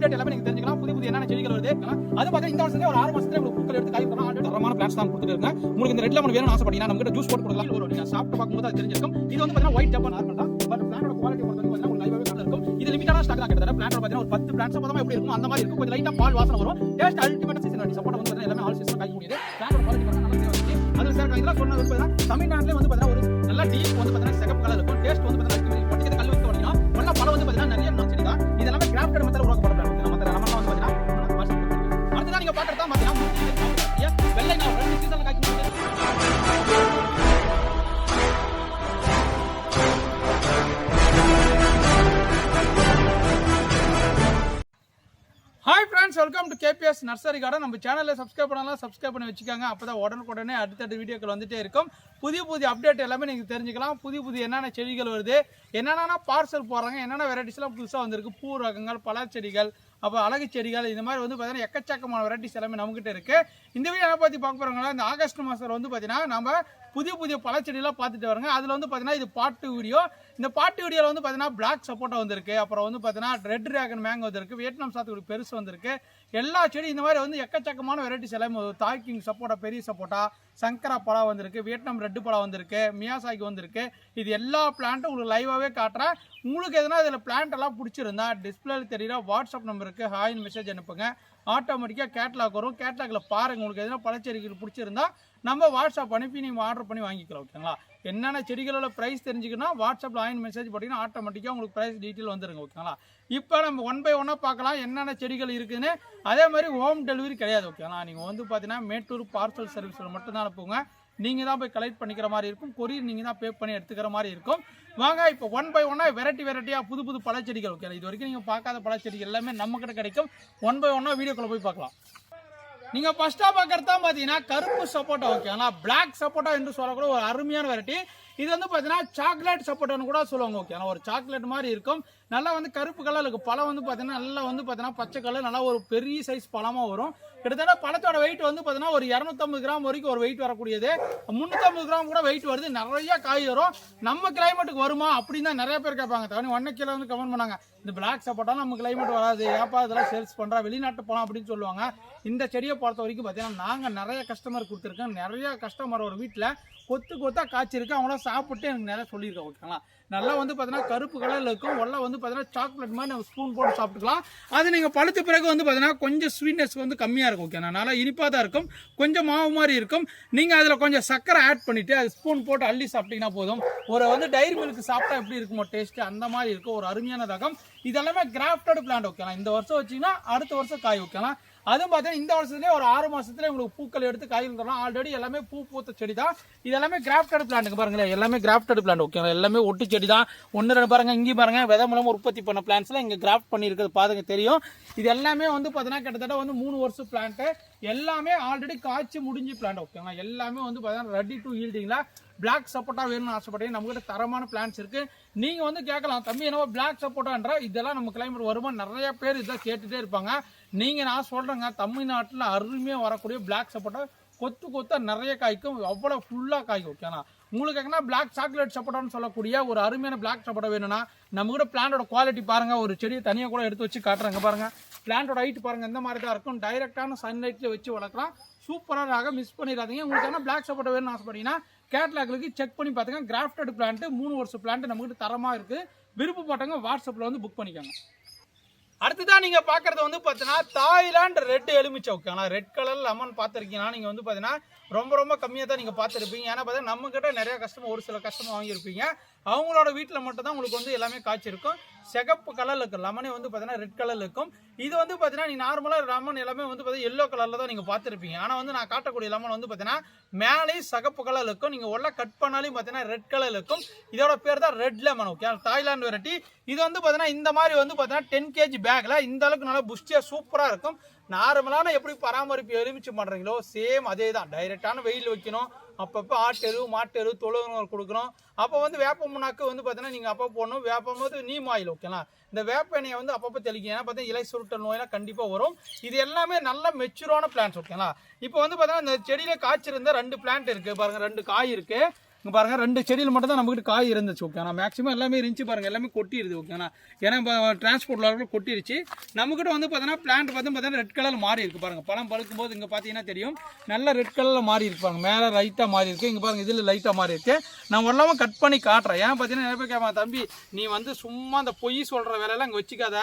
Update எல்லாமே நீங்க தெரிஞ்சுக்கலாம். புதிய என்னென்ன செடிகள் வருது அது பார்த்தா இந்த வருஷத்துல ஒரு 6 மாசத்துல உங்களுக்கு பூக்கள் எடுத்து காய் போடலாம். ஆல்ரெடி தரமான பிளான்ஸ் தான் கொடுத்துட்டு இருக்கேன். உங்களுக்கு இந்த ரெட் லெமன் வேணும்னு ஆசைப்பட்டீங்கன்னா நம்ம கிட்ட ஜூஸ் போட்டு கொடுக்கலாம். ஒரு நீங்க சாப்பிட்டு பார்க்கும்போது அது தெரிஞ்சிருக்கும். இது வந்து பார்த்தீங்கன்னா ஒயிட் ஜப்பான் நார்மல் தான். பட் பிளானோட குவாலிட்டி பொறுத்தவரைக்கும் பார்த்தீங்கன்னா ஒரு லைவாவே நல்லா இருக்கும். இது லிமிட்டான ஸ்டாக் தான் கிட்டத்தட்ட. பிளானோட பார்த்தீங்கன்னா ஒரு 10 பிளான்ஸ் பார்த்தா எப்படி இருக்கும் அந்த மாதிரி இருக்கும். கொஞ்சம் லைட்டா பால் வாசனை வரும். டேஸ்ட் அல்டிமேட் சீசன் அடி சப்போர்ட் வந்து பார்த்தீங்கன்னா எல்லாமே ஆல் சீசன் காய் முடியுது. பிளானோட குவாலிட்டி பார்த்தா நல்லா தெரியும். அது சார் இதெல்லாம் சொன்னது பார்த்தீங்கன்னா தமிழ்நாட்டிலே வந்து பார்த்தீங்கன்னா ஒரு நல்ல டீப் வந்து பார்த்தீங்கன்னா சிகப்பு கலர் இருக்கும். டேஸ்ட் வந்து பார்த்தீங்கன்னா பொட்டிக்கு கல் வச்சு வடிக்கலாம். நல்ல பழம் வந்து பார்த்தீங்கன்னா நிறைய செடி தான். இதெல்லாம் கிராஃப்டட் மெத்தட் உருவாக்கப்பட்ட பிளான். நம்ம வந்து பார்த்தீங்கன்னா அடுத்ததான் நீங்க பாக்குறதா பார்த்தீங்கன்னா வெள்ளை நான் ரெண்டு சீசன்ல காய்ச்சி hi friends, welcome to KBS nursery garden. நம்ம சேனலில் சப்ஸ்கிரைப் பண்ணலாம், சப்ஸ்கிரைப் பண்ணி வச்சுக்காங்க. அப்போ தான் உடனுக்குடனே அடுத்தடுத்த வீடியோக்கள் வந்துட்டே இருக்கும். புதிய அப்டேட் எல்லாமே நீங்கள் தெரிஞ்சுக்கலாம். புதிய என்னென்ன செடிகள் வருது, என்னென்னா பார்சல் போடுறாங்க, என்னென்ன வெரைட்டிஸ்லாம் புதுசாக வந்திருக்கு, பூ ரகங்கள், பழச்செடிகள், அப்போ அழகு செடிகள், இந்த மாதிரி வந்து பார்த்தீங்கன்னா எக்கச்சக்கமான வெரைட்டிஸ் எல்லாமே நம்மகிட்ட இருக்குது. இந்த வீடியோ என்ன பற்றி பார்க்க போகிறாங்களா, இந்த ஆகஸ்ட் மாதம் வந்து பார்த்தீங்கன்னா நம்ம புதிய பழச்செடியெல்லாம் பார்த்துட்டு வரோங்க. அதில் வந்து பார்த்தீங்கன்னா இது பார்ட் வீடியோ. இந்த பார்ட் வீடியோவில் வந்து பார்த்தீங்கன்னா பிளாக் சப்போட்டா வந்திருக்கு, அப்புறம் வந்து பார்த்தீங்கன்னா ரெட் டிராகன் மேங்கோ வந்திருக்கு, வியட்நாம் சாத்துக்குடி பெருசு வந்திருக்கு. எல்லா செடி இந்த மாதிரி வந்து எக்கச்சக்கமான வெரைட்டிஸ் எல்லாமே தாய்க்கிங் சப்போட்டா, பெரிய சப்போட்டா, சங்கரா பழம் வந்திருக்கு, வியட்நாம் ரெட்டு பழம் வந்திருக்கு, மியாசாக்கி வந்திருக்கு. இது எல்லா பிளான்ட்டும் உங்களுக்கு லைவாகவே காட்டுறேன். உங்களுக்கு எதனா இதில் பிளான்ட் எல்லாம் பிடிச்சிருந்தா டிஸ்பிளேல தெரியுற வாட்ஸ்அப் நம்பருக்கு ஹாய்னு மெசேஜ் அனுப்புங்க. ஆட்டோமேட்டிக்காக கேட்லாக் வரும். கேட்லாகில் பாருங்கள். உங்களுக்கு எதனா பழச்செடிகள் பிடிச்சிருந்தா நம்ம வாட்ஸ்அப் அனுப்பி நீங்கள் ஆர்டர் பண்ணி வாங்கிக்கலாம். ஓகேங்களா? என்னென்ன செடிகளோட ப்ரைஸ் தெரிஞ்சுக்கணும் வாட்ஸ்அப்பில் ஆயின் மெசேஜ் போட்டிங்கன்னா ஆட்டோமேட்டிக்காக உங்களுக்கு ப்ரைஸ் டீட்டெயில் வந்துருங்க. ஓகேங்களா? இப்போ நம்ம 1 by 1 பார்க்கலாம் என்னென்ன செடிகள் இருக்குதுன்னு. அதே மாதிரி ஹோம் டெலிவரி கிடையாது. ஓகேங்களா? நீங்கள் வந்து பார்த்தீங்கன்னா மேட்டூர் பார்சல் சர்வீஸில் மட்டும்தான் அனுப்புங்க. நீங்கள் தான் போய் கலெக்ட் பண்ணிக்கிற மாதிரி இருக்கும். கொரியர் நீங்கள் தான் பே பண்ணி எடுத்துக்கிற மாதிரி இருக்கும். வாங்க இப்போ 1 by 1 வெரைட்டியாக புது பழச்செடிகள். ஓகே, இது வரைக்கும் நீங்கள் பார்க்காத பழச்செடிகள் எல்லாமே நம்மக்கிட்ட கிடைக்கும். 1 by 1 வீடியோக்குள்ளே போய் பார்க்கலாம். நீங்கள் ஃபஸ்ட்டாக பார்க்குறது தான் பார்த்தீங்கன்னா கருப்பு சப்போட்டா. ஓகேங்களா? பிளாக் சப்போட்டா என்று சொல்லக்கூட ஒரு அருமையான வெரைட்டி. இது வந்து பார்த்தீங்கன்னா சாக்லேட் சப்போட்டான்னு கூட சொல்லுவாங்க. ஓகே, ஒரு சாக்லேட் மாதிரி இருக்கும். நல்லா வந்து கருப்பு கலர் இருக்கும். பழம் வந்து பார்த்தீங்கன்னா நல்லா வந்து பார்த்தீங்கன்னா பச்சை கலர், நல்லா ஒரு பெரிய சைஸ் பழமாக வரும். கிட்டத்தட்ட பழத்தோட வெயிட் வந்து பார்த்தீங்கன்னா ஒரு 250 கிராம் வரைக்கும் ஒரு வெயிட் வரக்கூடியது. 350 கிராம் கூட வெயிட் வருது. நிறைய காய் வரும். நம்ம கிளைமேட்டுக்கு வருமா அப்படின்னு தான் நிறைய பேர் கேட்பாங்க. தவணை 1 கிலோ வந்து கமெண்ட் பண்ணாங்க, இந்த பிளாக் சப்போட்டா நம்ம கிளைமேட் வராது, ஏப்பா இதெல்லாம் சேல்ஸ் பண்ணுறா, வெளிநாட்டு போகலாம் அப்படின்னு சொல்லுவாங்க. இந்த செடியை பொறுத்த வரைக்கும் பார்த்தீங்கன்னா நாங்கள் நிறைய கஸ்டமர் கொடுத்துருக்கோம். நிறைய கஸ்டமர் ஒரு வீட்டில் கொத்தா காய்ச்சிருக்கு. அவங்களாம் சாப்பிட்டு எனக்கு நிறைய சொல்லியிருக்கேன். ஓகேங்களா? நல்லா வந்து பார்த்தீங்கன்னா கருப்பு கலரில் இருக்கும். உள்ள வந்து பார்த்தீங்கன்னா சாக்லேட் மாதிரி நம்ம ஸ்பூன் போட்டு சாப்பிட்டுக்கலாம். அது நீங்கள் பழுத்த பிறகு வந்து பார்த்தீங்கன்னா கொஞ்சம் ஸ்வீட்னஸ் வந்து கம்மியாக இருக்கும். ஓகே, நல்லா இனிப்பாக தான் இருக்கும். கொஞ்சம் மாவு மாதிரி இருக்கும். நீங்கள் அதில் கொஞ்சம் சர்க்கரை ஆட் பண்ணிவிட்டு அது ஸ்பூன் போட்டு அள்ளி சாப்பிட்டீங்கன்னா போதும். ஒரு வந்து டைரி மில்க் சாப்பிட்டா எப்படி இருக்குமோ டேஸ்ட்டு அந்த மாதிரி இருக்கும். ஒரு அருமையான ரகம். இதெல்லாமே கிராஃப்டட் பிளான்ட். ஓகேங்களா? இந்த வருஷம் வச்சிங்கன்னா அடுத்த வருஷம் காய். ஓகேங்களா? அதுவும் பார்த்தீங்கன்னா இந்த வருஷத்துலேயே ஒரு 6 மாதத்துல உங்களுக்கு பூக்கள் எடுத்து காய்கள் தரலாம். ஆல்ரெடி எல்லாமே பூ பூத்த செடி தான். இது எல்லாமே கிராஃப்டட் பிளான்ட்டுங்க. பாருங்களேன், எல்லாமே கிராஃப்டட் பிளான்ட். ஓகே, எல்லாமே ஒட்டு செடி தான். 1 2 பாருங்க, இங்கே பாருங்க, விதை மூலம் உற்பத்தி பண்ண பிளான்ஸ்லாம் இங்கே கிராஃப்ட் பண்ணியிருக்கிறது பாருங்க தெரியும். இது எல்லாமே வந்து பார்த்தீங்கன்னா கிட்டத்தட்ட வந்து 3 வருஷம் பிளான்ட்டு. எல்லாமே ஆல்ரெடி காய்ச்சி முடிஞ்சு பிளான்ட். ஓகேங்களா? எல்லாமே வந்து பார்த்தீங்கன்னா ரெடி டு ஈல்டிங்களா. பிளாக் சப்போட்டா வேணும்னு ஆசைப்பட்டீங்க, நம்மகிட்ட தரமான பிளான்ஸ் இருக்கு. நீங்க வந்து கேட்கலாம், தம்பி என்னவோ பிளாக் சப்போட்டான்ற இதெல்லாம் நம்ம கிளைமேட் வருமா, நிறைய பேர் இதான் கேட்டுட்டே இருப்பாங்க. நான் சொல்றேங்க, தமிழ்நாட்டில் அருமையாக வரக்கூடிய பிளாக் சப்போட்டா கொத்தா நிறைய காய்க்கும். அவ்வளோ ஃபுல்லாக காய்க்கும். ஓகேண்ணா? உங்களுக்கு எங்கன்னா பிளாக் சாக்லேட் சப்போட்டான்னு சொல்லக்கூடிய ஒரு அருமையான பிளாக் சப்போட்டா வேணும்னா நம்ம கூட பிளான்டோட குவாலிட்டி பாருங்க. ஒரு செடியை தனியாக கூட எடுத்து வச்சு காட்டுறாங்க பாருங்க. பிளான்டோட ஹைட் பாருங்க, இந்த மாதிரி தான் இருக்கும். டைரக்டான சன்லைட்ல வச்சு வளர்க்கலாம். சூப்பராக மிஸ் பண்ணிடாதீங்க. உங்களுக்கு என்ன பிளாக் சப்போட்டா வேணும்னு ஆசைப்பட்டீங்கன்னா கேட்லாக்களுக்கு செக் பண்ணி பார்த்துங்க. கிராஃப்டட் பிளான்ட் 3 வருஷம் பிளான்ட் நம்மகிட்ட தரமாக இருக்கு. விருப்பப்பட்டவங்க வாட்ஸ்அப்பில் வந்து புக் பண்ணிக்கோங்க. அடுத்ததான் நீங்க பாக்குறது வந்து பாத்தீங்கன்னா தாய்லாந்து ரெட் எலுமிச்சை. ஓகேங்களா? ரெட் கலர் லெமன் பார்த்துருக்கீங்கன்னா நீங்க வந்து பாத்தீங்கன்னா ரொம்ப கம்மியாக தான் நீங்க பார்த்துருப்பீங்க. ஏன்னா பார்த்தீங்கன்னா நம்ம கிட்ட நிறைய கஸ்டமர், ஒரு சில கஸ்டமர் வாங்கியிருப்பீங்க. அவங்களோட வீட்டில் மட்டும் தான் உங்களுக்கு வந்து எல்லாமே காய்ச்சிருக்கும். சிகப்பு கலர்ல இருக்கும். லெமனே வந்து பார்த்தீங்கன்னா ரெட் கலர்ல இருக்கும். இது வந்து பார்த்தீங்கன்னா நீ நார்மலாக லெமன் எல்லாமே வந்து பார்த்தீங்கன்னா எல்லோ கலர்ல தான் நீங்க பார்த்துருப்பீங்க. ஆனால் வந்து நான் காட்டக்கூடிய லெமன் வந்து பார்த்தீங்கன்னா மேலே சிகப்பு கலர் இருக்கும். நீங்க உள்ள கட் பண்ணாலும் பார்த்தீங்கன்னா ரெட் கலர் இருக்கும். இதோட பேர் தான் red lemon. Okay, Thailand variety. இது வந்து பார்த்தீங்கன்னா இந்த மாதிரி வந்து பார்த்தீங்கன்னா 10 kg பேக்ல இந்த அளவுக்கு நல்லா புஷ்டியா சூப்பரா இருக்கும். நார்மலான எப்படி பராமரிப்பு எலுமிச்சு பண்றீங்களோ சேம் அதே தான். டைரக்டான வெயில் வைக்கணும். அப்பப்போ ஆட்டெரு மாட்டெரு தொழுநூறு கொடுக்கணும். அப்போ வந்து வேப்ப முன்னாக்கு வந்து பார்த்தீங்கன்னா நீங்கள் அப்போ போடணும். வேப்பம் போது நீம் ஆயில். ஓகேங்களா? இந்த வேப்ப எண்ணெயை வந்து அப்பப்போ தெளிக்க. ஏன்னா பார்த்தீங்கன்னா இலை சுருட்டல் நோயெல்லாம் கண்டிப்பாக வரும். இது எல்லாமே நல்ல மெச்சூரான பிளான்ஸ். ஓகேங்களா? இப்போ வந்து பார்த்தீங்கன்னா இந்த செடியில காய்ச்சிருந்த 2 பிளான்ட் இருக்கு பாருங்க. 2 காய் இருக்கு. இங்கே பாருங்கள் 2 செடியில் மட்டும் தான் நம்மகிட்ட காய் இருந்துச்சு ஓகேண்ணா. மேக்ஸிமம் எல்லாமே இருந்துச்சு பாருங்கள், எல்லாமே கொட்டிடுது ஓகேண்ணா. ஏன்னா இப்போ டிரான்ஸ்போர்ட் லெவலில் கொட்டிருச்சு. நம்மகிட்ட வந்து பார்த்தீங்கன்னா பிளான்ட் பார்த்தீங்கன்னா ரெட் கலர் மாறி இருக்குது பாருங்கள். பழம் பழுக்கும் போது இங்கே பார்த்தீங்கன்னா தெரியும், நல்ல ரெட் கலரில் மாறி இருக்கு பாருங்கள். மேலே லைட்டாக மாறி இருக்குது, இங்கே பாருங்கள் இதில் லைட்டாக மாறி இருக்குது. நான் எல்லாமே கட் பண்ணி காட்டுறேன். ஏன் பார்த்தீங்கன்னா நிறைய பேர் கேட்பாங்க, தம்பி நீ வந்து சும்மா அந்த பொய் சொல்கிற வேலையெல்லாம் இங்கே வச்சுக்காத,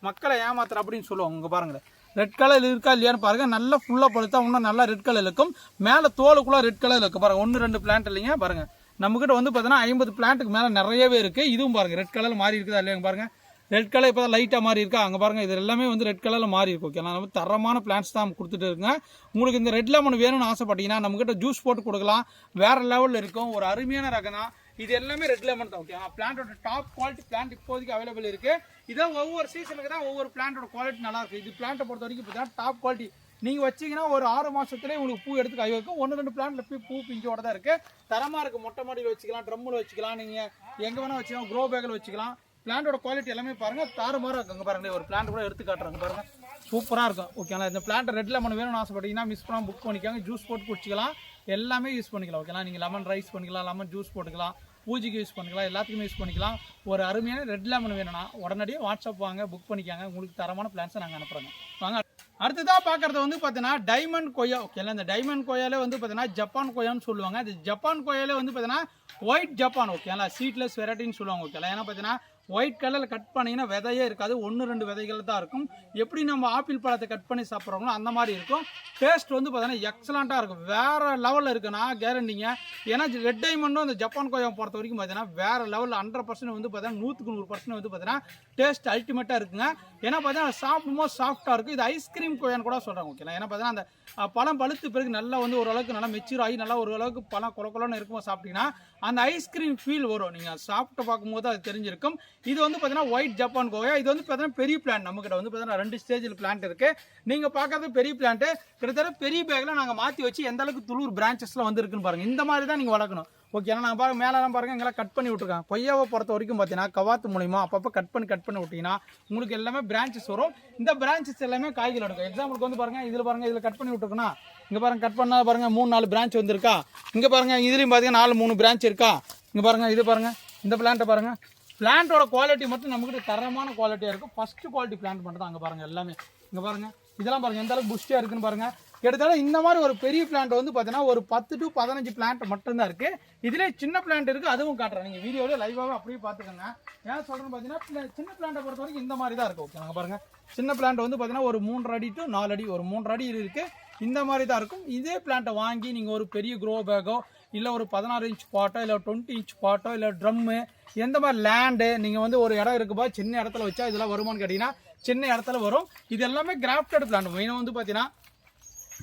மக்களை ஏமாத்துற அப்படின்னு சொல்லுவாங்க. இங்கே பாருங்களேன் ரெட் கலர் இருக்கா இல்லையான்னு பாருங்க. நல்லா ஃபுல்லாக பழுத்தா இன்னும் நல்லா ரெட் கலர் இருக்கும். மேலே தோலுக்குள்ள ரெட் கலர் இருக்கு பாருங்க. 1-2 பிளான்ட் இல்லைங்க பாருங்க. நம்மகிட்ட வந்து பார்த்தீங்கன்னா 50 பிளான்ட்டுக்கு மேலே நிறையவே இருக்கு. இதுவும் பாருங்க ரெட் கலர் மாறி இருக்குதா இல்லையா பாருங்க. ரெட் கலர் இப்போ தான் லைட்டாக மாறி இருக்கா, அங்கே பாருங்க. இது எல்லாமே வந்து ரெட் கலரில் மாறி இருக்கும் ஓகே. நம்ம தரமான பிளான்ட்ஸ் தான் கொடுத்துட்டு இருக்குங்க. உங்களுக்கு இந்த ரெட் லெமன் வேணும்னு ஆசைப்பட்டீங்கன்னா நம்மகிட்ட ஜூஸ் போட்டு கொடுக்கலாம். வேற லெவலில் இருக்கும், ஒரு அருமையான ரகம் தான். இது எல்லாமே ரெட் லெமன் தான் ஓகே. பிளான்ட்டோட டாப் குவாலிட்டி பிளான்ட் இப்போதைக்கு அவைலபிள் இருக்கு. இதான் ஒவ்வொரு சீசனுக்கு தான் ஒவ்வொரு பிளான்ட்டோட குவாலிட்டி நல்லா இருக்கு. இது பிளான்ட்டை பொறுத்த வரைக்கும் பார்த்தீங்கன்னா டாப் குவாலிட்டி. நீங்கள் வச்சிங்கன்னா ஒரு 6 மாதத்துலேயே உங்களுக்கு பூ எடுத்து கை வைக்கும். 1-2 பிளான்ட்டில் பூ பிஞ்சோட தான் இருக்குது. தரமாக இருக்குது. மொட்டை மாடியில் வச்சுக்கலாம், ட்ரம்மில் வச்சுக்கலாம், நீங்கள் எங்கே வேணால் வச்சுக்கலாம், க்ரோ பேக்கில் வச்சுக்கலாம். பிளான்ட்டோட குவாலிட்டி எல்லாமே பாருங்கள் தாறுமாறாக இருக்குங்க பாருங்கள். ஒரு பிளான்ட் கூட எடுத்து காட்டுறாங்க பாருங்கள், சூப்பராக இருக்கும் ஓகேங்களா. இந்த பிளான்ட் ரெட் லெமன் வேணும்னு ஆசைப்பட்டீங்கன்னா மிஸ் பண்ணாமல் புக் பண்ணிக்காங்க. ஜூஸ் போட்டு குடிச்சிக்கலாம், எல்லாமே யூஸ் பண்ணிக்கலாம் ஓகேங்களா. நீங்கள் லெமன் ரைஸ் பண்ணிக்கலாம், லெமன் ஜூஸ் போட்டுக்கலாம், பூஜைக்கு யூஸ் பண்ணிக்கலாம், எல்லாத்துக்குமே யூஸ் பண்ணிக்கலாம். ஒரு அருமையான ரெட் லெமன் வேணும்னா உடனடியாக வாட்ஸ்அப் வாங்க, புக் பண்ணிக்காங்க. உங்களுக்கு தரமான பிளான்ஸை நாங்கள் அனுப்புகிறோங்க வாங்க. அடுத்ததாக பார்க்குறது வந்து பார்த்தீங்கன்னா டைமண்ட் கொய்யா ஓகேங்களா. இந்த டைமண்ட் கொய்யாலே வந்து பார்த்தீங்கன்னா ஜப்பான் கொய்யான்னு சொல்லுவாங்க. இது ஜப்பான் கொய்யாலே வந்து பார்த்தீங்கன்னா ஒயிட் ஜப்பான் ஓகேங்களா, சீட்லெஸ் வெரைட்டின்னு சொல்லுவாங்க ஓகேங்களா. ஏன்னா பார்த்தீங்கன்னா ஒயிட் கலரில் கட் பண்ணிங்கன்னா விதையே இருக்காது, 1-2 விதைகள் தான் இருக்கும். எப்படி நம்ம ஆப்பிள் பழத்தை கட் பண்ணி சாப்பிட்றோங்களோ அந்த மாதிரி இருக்கும். டேஸ்ட் வந்து பார்த்தீங்கன்னா எக்ஸலண்ட்டாக இருக்கும், வேறு லெவலில் இருக்குது, நான் கேரண்டிங்க. ஏன்னா ரெட் டைமண்டும் அந்த ஜப்பான் கொய்யா பொறுத்த வரைக்கும் பார்த்தீங்கன்னா வேறு லெவலில் 100% வந்து பார்த்தீங்கன்னா 100% வந்து பார்த்தீங்கன்னா டேஸ்ட் அல்டிமேட்டாக இருக்குங்க. ஏன்னா பார்த்தீங்கன்னா சாப்பிடும்போது சாஃப்டாக இருக்கும். இது ஐஸ்கிரீம் கொய்யான்னு கூட சொல்கிறாங்க ஓகேங்களா. ஏன்னா பார்த்தீங்கன்னா அந்த பழம் பழுத்து பிறகு நல்லா வந்து ஓரளவுக்கு நல்லா மெச்சூர் ஆகி நல்லா ஓரளவுக்கு பழம் கொலன்னு இருக்கும்போது சாப்பிட்டீங்கன்னா அந்த ஐஸ்கிரீம் ஃபீல் வரும். நீங்கள் சாப்பிட்டு பார்க்கும்போது அது தெரிஞ்சிருக்கும். இது வந்து பார்த்தீங்கன்னா ஒயிட் ஜப்பான் கொய்யா. இது வந்து பார்த்தீங்கன்னா பெரிய பிளான்ட். நம்மகிட்ட வந்து பார்த்தீங்கன்னா 2 ஸ்டேஜில் பிளான்ட் இருக்குது. நீங்கள் பார்க்கறது பெரிய பிளான்ட்டு. கிட்டத்தட்ட பெரிய பேக்கில் நாங்கள் மாற்றி வச்சு எந்த அளவுக்கு துளூர் பிரான்ச்சஸ்லாம் வந்து இருக்குன்னு பாருங்கள். இந்த மாதிரி தான் நீங்கள் வளர்க்கணும் ஓகே. ஏன்னா நான் பாருங்கள் மேலெல்லாம் பாருங்கள் எங்கெல்லாம் கட் பண்ணி விட்ருக்கேன். கொய்யாவை பொறுத்த வரைக்கும் பார்த்தீங்கன்னா கவாத்து மூலிமா அப்பப்போ கட் பண்ணி விட்டிங்கன்னா உங்களுக்கு எல்லாமே பிரான்ச்சஸ் வரும். இந்த பிரான்ச்சஸ் எல்லாமே காய்கள் எடுக்கும். எக்ஸாம்பிளுக்கு வந்து பாருங்கள் இதில் பாருங்கள், இதில் கட் பண்ணி விட்ருக்குன்னா இங்கே பாருங்கள் கட் பண்ணால் பாருங்கள் 3-4 பிரான்ச் வந்துருக்கா. இங்கே பாருங்கள் இதுலேயும் பார்த்தீங்கன்னா 4-3 பிரான்ச் இருக்கா. இங்கே பாருங்கள் இது பாருங்கள், இந்த பிளான்ட்டை பாருங்கள். பிளான்ட்டோட குவாலிட்டி மட்டும் நம்மகிட்ட தரமான குவாலிட்டியாக இருக்கும். ஃபஸ்ட்டு குவாலிட்டி பிளான்ட் மட்டும் தான் அங்கே பாருங்கள் எல்லாமே. இங்கே பாருங்கள் இதெல்லாம் பாருங்கள் எந்த அளவுக்கு புஷ்டியாக இருக்குன்னு பாருங்கள். கிட்டத்தட்ட இந்த மாதிரி ஒரு பெரிய பிளான்ட் வந்து பார்த்தீங்கன்னா ஒரு 10 to 15 பிளான்ட் மட்டும்தான் இருக்குது. இதிலே சின்ன பிளான்ட் இருக்குது, அதுவும் காட்டுறேன். நீங்கள் வீடியோவில் லைவாகவே அப்படியே பார்த்துக்கோங்க. ஏன் சொல்கிறேன்னு பார்த்தீங்கன்னா சின்ன பிளான்ட்டை பொறுத்த வரைக்கும் இந்த மாதிரி தான் இருக்கும் ஓகே. நாங்கள் பாருங்கள் சின்ன பிளான்ட் வந்து பார்த்தீங்கன்னா ஒரு 3 அடி to 4 அடி, ஒரு 3 அடி இருக்குது. இந்த மாதிரி தான் இருக்கும். இதே பிளான்ட்டை வாங்கி நீங்கள் ஒரு பெரிய க்ரோ பேக்கோ இல்லை ஒரு 16 இன்ச் பாட்டோ இல்லை 20 இன்ச் பாட்டோ இல்லை ட்ரம்மு எந்த மாதிரி லேண்டு நீங்கள் வந்து ஒரு இடம் இருக்குப்பா சின்ன இடத்துல வச்சா இதெல்லாம் வருமானு கேட்டிங்கன்னா சின்ன இடத்துல வரும். இது எல்லாமே கிராஃப்டட் பிளான்ட். மெயினாக வந்து பார்த்தீங்கன்னா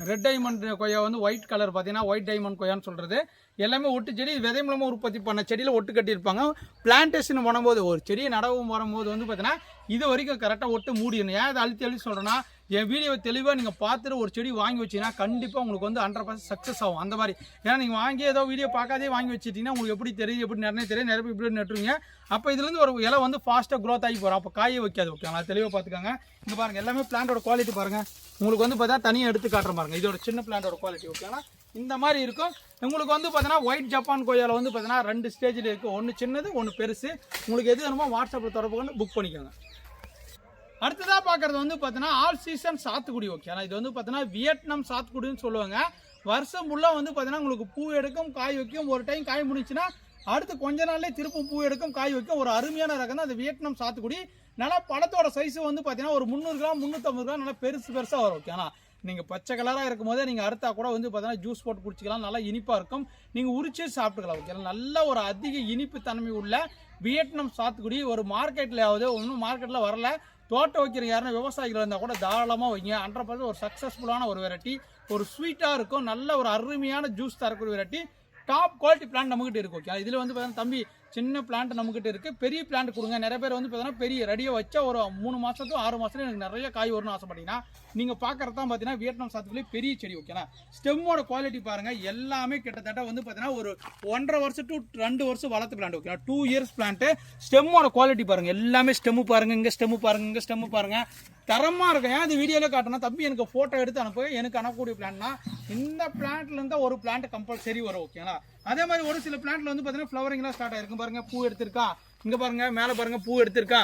ரெட் டைமண்ட் கொய்யா வந்து ஒயிட் கலர் பார்த்தீங்கன்னா ஒயிட் டைமண்ட் கொய்யான்னு சொல்கிறது எல்லாமே ஒட்டு செடி விதை மூலமாக உற்பத்தி பண்ண செடியில் ஒட்டு கட்டியிருப்பாங்க. பிளான்டேஷன் பண்ணும்போது ஒரு செடியை நடவும் வரும்போது வந்து பார்த்தீங்கன்னா இது வரைக்கும் கரெக்டாக ஒட்டு மூடிடணும். ஏன் அதை அழுத்தி சொல்கிறேன்னா என் வீடியோவை தெளிவாக நீங்கள் பார்த்துட்டு ஒரு செடி வாங்கி வச்சிங்கன்னா கண்டிப்பாக உங்களுக்கு வந்து 100% சக்ஸஸ் ஆகும். அந்த மாதிரி ஏன்னா நீங்கள் வாங்கி ஏதோ வீடியோ பார்க்காதே வாங்கி வச்சுட்டிங்கன்னா உங்களுக்கு எப்படி தெரியும், எப்படி நிறைய தெரியும், நிறைய இப்படி நட்டுருவீங்க. அப்போ இதுலேருந்து ஒரு இலை வந்து ஃபாஸ்ட்டாக க்ரோத் ஆகி போகிறோம். அப்போ காய வைக்காது ஓகேங்களா. தெளிவாக பார்த்துக்காங்க. இங்கே பாருங்கள் எல்லாமே பிளான்ட்டோட குவாலிட்டி பாருங்கள். உங்களுக்கு வந்து பார்த்தா தனியாக எடுத்து காட்டுற பாருங்கள். இதோட சின்ன பிளான்ட்டோட குவாலிட்டி ஓகேங்களா இந்த மாதிரி இருக்கும். உங்களுக்கு வந்து பார்த்தீங்கன்னா ஒயிட் ஜப்பான் கொய்யாவில் வந்து பார்த்தீங்கன்னா 2 ஸ்டேஜில் இருக்குது. ஒன்று சின்னது, ஒன்று பெருசு. உங்களுக்கு எது வேணுமோ வாட்ஸ்அப்பில் தொடர்பு கொண்டு புக் பண்ணிக்கோங்க. அடுத்ததாக பார்க்குறது வந்து பார்த்தீங்கன்னா ஆல் சீசன் சாத்துக்குடி ஓகே. இது வந்து பார்த்தீங்கன்னா வியட்நாம் சாத்துக்குடின்னு சொல்லுவாங்க. வருஷம் ஃபுல்லாக வந்து பார்த்தீங்கன்னா உங்களுக்கு பூ எடுக்கும், காய் வைக்கும். ஒரு டைம் காய் முடிச்சுன்னா அடுத்து கொஞ்ச நாள்லேயே திருப்பும் பூ எடுக்கும், காய் வைக்கும். ஒரு அருமையான ரகம் தான் அது வியட்நாம் சாத்துக்குடி. நல்லா பழத்தோட சைஸு வந்து பார்த்தீங்கன்னா ஒரு 300 கிராம் 350 கிராம் நல்லா பெருசாக வரும் ஓகேண்ணா. நீங்கள் பச்சை கலராக இருக்கும் போதே நீங்கள் அறுத்தா கூட வந்து பார்த்தீங்கன்னா ஜூஸ் போட்டு குடிச்சிக்கலாம். நல்லா இனிப்பாக இருக்கும். நீங்கள் உரிச்சு சாப்பிட்டுக்கலாம் ஓகே. நல்ல ஒரு அதிக இனிப்பு தன்மை உள்ள வியட்நாம் சாத்துக்குடி ஒரு மார்க்கெட்டில் ஆகுது. ஒன்றும் மார்க்கெட்டில் வரல. தோட்டம் வைக்கிற யாருன்னா விவசாயிகள் இருந்தால் கூட தாராளமாக வைங்க. 100% ஒரு சக்ஸஸ்ஃபுல்லான ஒரு வெரைட்டி. ஒரு ஸ்வீட்டாக இருக்கும். நல்ல ஒரு அருமையான ஜூஸ் தரக்கூடிய வெரைட்டி. டாப் குவாலிட்டி பிளான்ட் நம்மகிட்ட இருக்கு ஓகே. இதில் வந்து பார்த்தீங்கன்னா தம்பி சின்ன பிளான்ட் நம்மகிட்ட இருக்குது. பெரிய பிளான்ட் கொடுங்க. நிறைய பேர் வந்து பார்த்தீங்கன்னா பெரிய ரெடியாக வச்சா ஒரு 3 மாதம் to 6 மாதத்துல எனக்கு நிறைய காய் வரும்னு ஆசைப்பட்டீங்கன்னா நீங்கள் பார்க்குறது தான் பார்த்தீங்கன்னா வியட்நாம் சாத்துக்குடி பெரிய செடி ஓகேண்ணா. ஸ்டெம்மோட குவாலிட்டி பாருங்கள். எல்லாமே கிட்டத்தட்ட வந்து பார்த்தீங்கன்னா ஒரு 1.5 வருஷம் to 2 வருஷம் வளர்த்து பிளான்ட் ஓகே. 2 years plant. ஸ்டெம்மோட குவாலிட்டி பாருங்கள். எல்லாமே ஸ்டெம்மு பாருங்கள். இங்கே ஸ்டெம்மு பாருங்கள், இங்கே ஸ்டெம்மு பாருங்கள். தரமாக இருக்கும். ஏன் இது வீடியோவில் காட்டினா தம்பி எனக்கு ஃபோட்டோ எடுத்து அனுப்பு, எனக்கு அனுப்பக்கூடிய பிளான்ட்னா இந்த பிளான்ட்லேருந்து ஒரு பிளான்ட் கம்பல்சரி வரும். ஓகேங்களா? அதே மாதிரி ஒரு சில பிளான்ட்ல வந்து பார்த்தீங்கன்னா ஃப்ளவரிங்லாம் ஸ்டார்ட் ஆயிருக்கும். பாருங்க பூ எடுத்திருக்கா, இங்கே பாருங்க மேலே பாருங்க பூ எடுத்திருக்கா,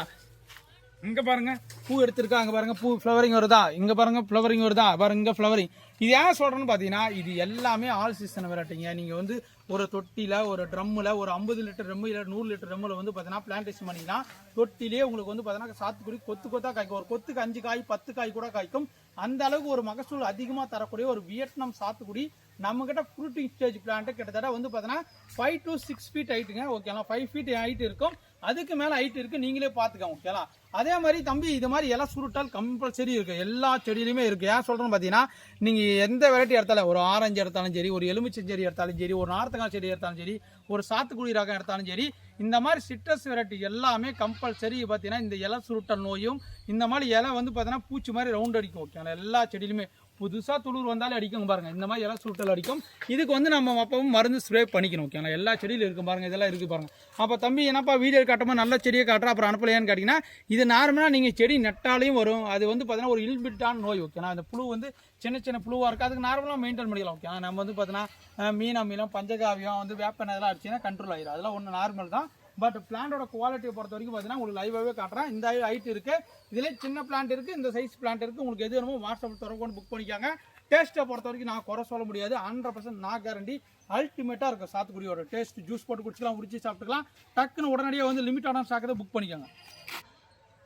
இங்கே பாருங்க பூ எடுத்திருக்கா, அங்கே பாருங்க பூ ஃப்ளவரிங் வருதா, இங்கே பாருங்க ஃப்ளவரிங் வருதா, பாருங்க இங்கே ஃப்ளவரிங். இது ஏன் சொல்கிறேன்னு பார்த்தீங்கன்னா இது எல்லாமே ஆல் சீசன் வெரைட்டிங்க. நீங்கள் வந்து ஒரு தொட்டியில் ஒரு ட்ரம்மில் ஒரு 50 லிட்டர் ட்ரம்மு இல்லை 100 லிட்டர் ட்ரம்மில் வந்து பார்த்தீங்கன்னா பிளான்டேஷன் பண்ணிங்கன்னா தொட்டிலே உங்களுக்கு வந்து பார்த்தீங்கன்னா சாத்துக்குடி கொத்து கொத்தாக காய்க்கும். ஒரு கொத்துக்கு 5 காய் 10 காய் கூட காய்க்கும். அந்த அளவுக்கு ஒரு மகசூல் அதிகமாக தரக்கூடிய ஒரு வியட்நாம் சாத்துக்குடி நம்மகிட்ட ஃப்ரூட்டிங் ஸ்டேஜ் பிளான்ட் கிட்டத்தட்ட வந்து பார்த்தீங்கன்னா 5 to 6 feet ஹைட்டுங்க. ஓகேங்களா? 5 feet ஹைட் இருக்கும், அதுக்கு மேலே ஹைட் இருக்குது, நீங்களே பார்த்துக்கோங்க. ஓகேங்களா? அதே மாதிரி தம்பி இது மாதிரி இலை சுருட்டால் கம்பல்சரி இருக்குது, எல்லா செடியிலுமே இருக்குது. ஏன் சொல்கிறேன்னு பார்த்தீங்கன்னா நீங்கள் எந்த வெரைட்டி எடுத்தாலும், ஒரு ஆரஞ்சு எடுத்தாலும் சரி, ஒரு எலுமிச்சை செடி எடுத்தாலும் சரி, ஒரு நார்த்தங்காய் செடி எடுத்தாலும் சரி, ஒரு சாத்துக்குடி ரகம் எடுத்தாலும் சரி, இந்த மாதிரி சிட்ரஸ் வெரைட்டி எல்லாமே கம்பல்சரி பார்த்தீங்கன்னா இந்த இலை சுருட்டல் நோயும் இந்த மாதிரி இலை வந்து பார்த்தீங்கன்னா பூச்சி மாதிரி ரவுண்ட் அடிக்கும். ஓகேங்களா? எல்லா செடியிலுமே புதுசாக துளிர் வந்தாலும் அடிக்கும் பாருங்க, இந்த மாதிரி இலை சுருட்டல் அடிக்கும். இதுக்கு வந்து நம்ம அப்பவும் மருந்து ஸ்ப்ரே பண்ணிக்கணும். ஓகேங்களா? எல்லா செடியிலும் இருக்கும் பாருங்க, இதெல்லாம் இருக்குது பாருங்க. அப்போ தம்பி என்னப்பா வீடியோ காட்டும்போது நல்ல செடியை காட்டுறா அப்புறம் அனுப்பலையான்னு கேட்டிங்கன்னா இது நார்மலாக நீங்கள் செடி நட்டாலையும் வரும். அது வந்து பார்த்தீங்கன்னா ஒரு இல்பிட்டான நோய். ஓகேங்களா? அந்த புழு வந்து சின்ன சின்ன புழுவாக இருக்குது, அதுக்கு நார்மலாக மெயின்டைன் பண்ணிக்கலாம். ஓகே, நம்ம வந்து பார்த்தீங்கன்னா மீனம் பஞ்சகாவியம் வந்து வேப்பனை இதெல்லாம் அடிச்சுன்னா கண்ட்ரோல் ஆகிடும், அதெல்லாம் ஒன்று நார்மல் தான். பட் பிளான்டோட குவாலிட்டியை பொறுத்த வரைக்கும் பார்த்தீங்கன்னா உங்களுக்கு லைவாகவே காட்டுறேன். இந்த ஹைட் இருக்குது, இதிலே சின்ன பிளான்ட் இருக்குது, இந்த சைஸ் பிளான்ட் இருக்குது. உங்களுக்கு எது வேணுமோ வாட்ஸ்அப்பில் தொடர்பு புக் பண்ணிக்காங்க. டேஸ்ட்டை பொறுத்த வரைக்கும் நான் குறை சொல்ல முடியாது, 100% நான் கேரண்டி அல்டிமேட்டாக இருக்கும். சாத்துக்குடியோட டேஸ்ட் ஜூஸ் போட்டு குடிச்சிக்கலாம், உடிச்சு சாப்பிட்டுக்கலாம். டக்குன்னு உடனடியாக வந்து லிமிட்டான ஸ்டாக்கை புக் பண்ணிக்கோங்க.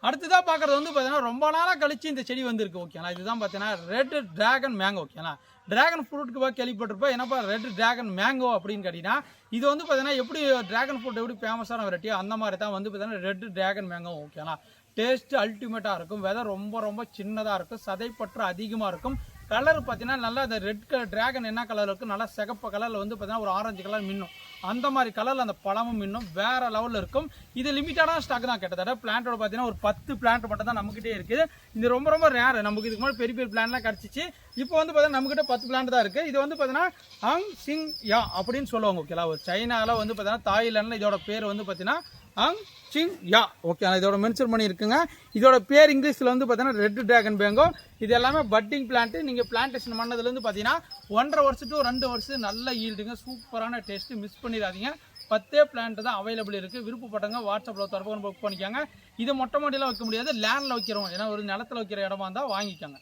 அடுத்ததாக பார்க்குறது வந்து பார்த்தீங்கன்னா ரொம்ப நாளாக கழிச்சு இந்த செடி வந்துருக்கு. ஓகேங்களா? இதுதான் பார்த்தீங்கன்னா ரெட் டிராகன் மேங்கோ. ஓகேங்களா? டிராகன் ஃப்ரூட்டுக்கு போய் கேள்விப்பட்டிருப்போம், என்னப்பா ரெட் டிராகன் மேங்கோ அப்படின்னு கேட்டிங்கன்னா இது வந்து பார்த்தீங்கன்னா எப்படி டிராகன் ஃப்ரூட் எப்படி ஃபேமஸான வெரைட்டியோ அந்த மாதிரி தான் வந்து பார்த்தீங்கன்னா ரெட் டிராகன் மேங்கோ. ஓகேங்களா? டேஸ்ட் அல்டிமேட்டாக இருக்கும், விதை ரொம்ப ரொம்ப சின்னதாக இருக்கும், சதைப்பற்று அதிகமாக இருக்கும். கலர் பார்த்தீங்கன்னா நல்லா இந்த ரெட் கலர் டிராகன் என்ன கலர் இருக்கும், நல்லா சிகப்பு கலரில் வந்து பார்த்தீங்கன்னா ஒரு ஆரஞ்சு கலர் மின்னும், அந்த மாதிரி கலரில் அந்த பழமும் இன்னும் வேற லெவலில் இருக்கும். இது லிமிட்டான ஸ்டாக் தான். கிட்டத்தட்ட பிளான்ட்டோட பார்த்தீங்கன்னா ஒரு 10 பிளான்ட் மட்டும் தான் நம்மகிட்டே இருக்குது. இது ரொம்ப ரொம்ப ரேர். நமக்கு இதுக்கு முன்னாடி பெரிய பெரிய பிளான்லாம் கிடச்சிச்சு. இப்போ வந்து பார்த்தீங்கன்னா நம்மகிட்ட 10 பிளான்ட் தான் இருக்குது. இது வந்து பார்த்தீங்கன்னா அங் சிங் யா அப்படின்னு சொல்லுவாங்க. ஓகேலா? ஒரு சைனாவில் வந்து பார்த்தீங்கன்னா தாய்லாண்டில் இதோட பேர் வந்து பார்த்தீங்கன்னா அங் சிங் யா. ஓகே, இதோட மென்ஷன் பண்ணி இருக்குங்க. இதோட பேர் இங்கிலீஷில் வந்து பார்த்தீங்கன்னா ரெட் டிராகன் மேங்கோ. இது எல்லாமே பட்டிங் பிளான்ட்டு. நீங்கள் பிளான்டேஷன் பண்ணதுலேருந்து பார்த்தீங்கன்னா 1.5 வருஷம் to 2 வருஷம் நல்ல ஈல்டுங்க, சூப்பரான டேஸ்ட்டு, மிஸ் பண்ணிடாதீங்க. 10 பிளான்ட் தான் அவைலபிள் இருக்குது. விருப்பப்பட்டவங்க வாட்ஸ்அப்பில் தொடர்பு புக் பண்ணிக்காங்க. இதை மொட்டை மாடியில் வைக்க முடியாது, லேண்டில் வைக்கிறோம், ஏன்னா ஒரு நிலத்தில் வைக்கிற இடமா இருந்தால் வாங்கிக்கோங்க.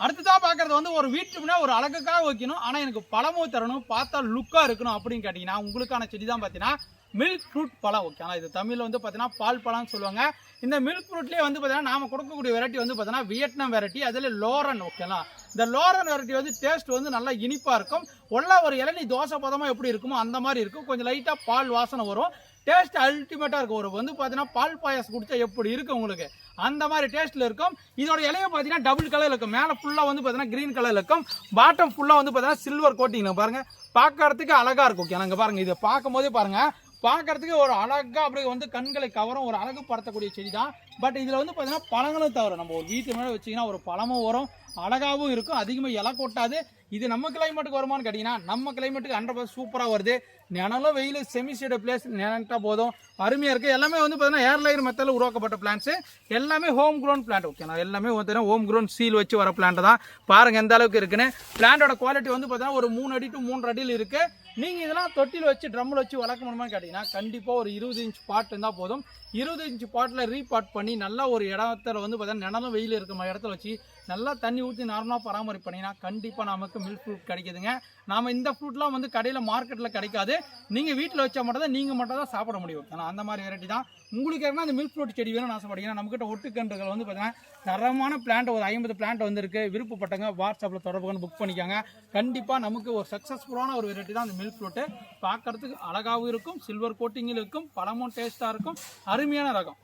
அடுத்ததாக பார்க்குறது வந்து ஒரு வீட்டுக்குன்னா ஒரு அழகுக்காக வைக்கணும், ஆனால் எனக்கு பழமும் தரணும், பார்த்தா லுக்காக இருக்கணும் அப்படின்னு கேட்டிங்கன்னா உங்களுக்கான செடி தான் பார்த்தீங்கன்னா மில்க் ஃப்ரூட் பழம். ஓகேங்களா? இது தமிழில் வந்து பார்த்தீங்கன்னா பால் பழம்னு சொல்லுவாங்க. இந்த மில்க் ஃப்ரூட்லேயே வந்து பார்த்தீங்கன்னா நாம கொடுக்கக்கூடிய வெரைட்டி வந்து பார்த்தீங்கன்னா வியட்நாம் வெரைட்டி, அதில் லோரன். ஓகேங்களா? இந்த லோரன் வெரைட்டி வந்து டேஸ்ட் வந்து நல்லா இனிப்பாக இருக்கும். ஒன்றா ஒரு இளநீ தோசை பதமாக எப்படி இருக்குமோ அந்த மாதிரி இருக்கும். கொஞ்சம் லைட்டாக பால் வாசனை வரும், டேஸ்ட் அல்டிமேட்டாக இருக்கும். ஒரு வந்து பார்த்தீங்கன்னா பால் பாயாசம் குடிச்சா எப்படி இருக்கும் உங்களுக்கு அந்த மாதிரி டேஸ்ட்டில் இருக்கும். இதோட இலையை பார்த்தீங்கன்னா டபுள் கலர் இருக்கும், மேலே ஃபுல்லாக வந்து பார்த்தீங்கன்னா க்ரீன் கலர் இருக்கும், பாட்டம் ஃபுல்லாக வந்து பார்த்தீங்கன்னா சில்வர் கோட்டிங். பாருங்கள், பார்க்கறதுக்கு அழகாக இருக்கும். ஓகே, நாங்கள் பாருங்கள், இதை பார்க்கும் போதே பாருங்கள், பார்க்கறதுக்கு ஒரு அழகாக அப்படியே வந்து கண்களை கவரும், ஒரு அழகு படுத்தக்கூடிய செடி தான். பட் இதில் வந்து பார்த்தீங்கன்னா பழங்களும் தவிர நம்ம ஒரு வீட்டு மேலே வச்சிங்கன்னா ஒரு பழமும் வரும், அழகாகவும் இருக்கும், அதிகமாக இலை கொட்டாது. இது நம்ம கிளைமேட்டுக்கு வருமானு கேட்டிங்கன்னா நம்ம கிளைமேட்டுக்கு 100% சூப்பராக வருது. நிழலும் வெயில் செமி ஷேடு பிளேஸ் நினைட்டா போதும், அருமையாக இருக்குது. எல்லாமே வந்து பார்த்தீங்கன்னா ஏர்லைன் மெத்தடில் உருவாக்கப்பட்ட பிளான்ட்ஸு, எல்லாமே ஹோம் க்ரோன் பிளான்ட். ஓகே, நான் எல்லாமே பார்த்தீங்கன்னா ஹோம் க்ரோன் சீல் வச்சு வர பிளான்ட் தான். பாருங்கள் எந்த அளவுக்கு இருக்குன்னு. பிளான்ட்டோட குவாலிட்டி வந்து பார்த்தீங்கன்னா ஒரு 3 அடி to 3.5 அடியில் இருக்குது. நீங்கள் இதெல்லாம் தொட்டியில் வச்சு ட்ரம்மில் வச்சு வளர்க்க முடியுமான்னு கேட்டிங்கன்னா கண்டிப்பாக ஒரு 20 இன்ச் பாட் இருந்தால் போதும். 20 இன்ச் பாட்டில் ரீபாட் பண்ணி நல்லா ஒரு இடத்துல வந்து பார்த்தீங்கன்னா நிழலும் வெயில் இருக்கிற இடத்துல வச்சு நல்லா தண்ணி ஊற்றி நார்மலாக பராமரிப்பு பண்ணிங்கன்னா கண்டிப்பாக நமக்கு மில்க் ஃப்ரூட் கிடைக்குதுங்க. நாம் இந்த ஃப்ரூட்லாம் வந்து கடையில் மார்க்கெட்டில் கிடைக்காது, நீங்கள் வீட்டில் வச்சா மட்டும் தான் நீங்கள் மட்டும் தான் சாப்பிட முடியும். ஆனால் அந்த மாதிரி வெரைட்டி தான். உங்களுக்கு ஏன்னா அந்த மில்க் ஃப்ரூட் செடி வேணும்னு ஆசைப்படுறீங்கன்னா நம்மகிட்ட ஒட்டுக்கன்றுகள் வந்து பார்த்தீங்கன்னா தரமான பிளான்ட் ஒரு 50 பிளான்ட் வந்துருக்கு. விருப்பப்பட்டங்க வாட்ஸ்அப்பில் தொடர்பு புக் பண்ணிக்காங்க. கண்டிப்பாக நமக்கு ஒரு சக்ஸஸ்ஃபுல்லான ஒரு வெரைட்டி தான் அந்த மில்க் ஃப்ரூட்டு. பார்க்கறதுக்கு அழகாகவும் இருக்கும், சில்வர் கோட்டிங்கில் இருக்கும், பழமும் டேஸ்ட்டாக இருக்கும், அருமையான ரகம்.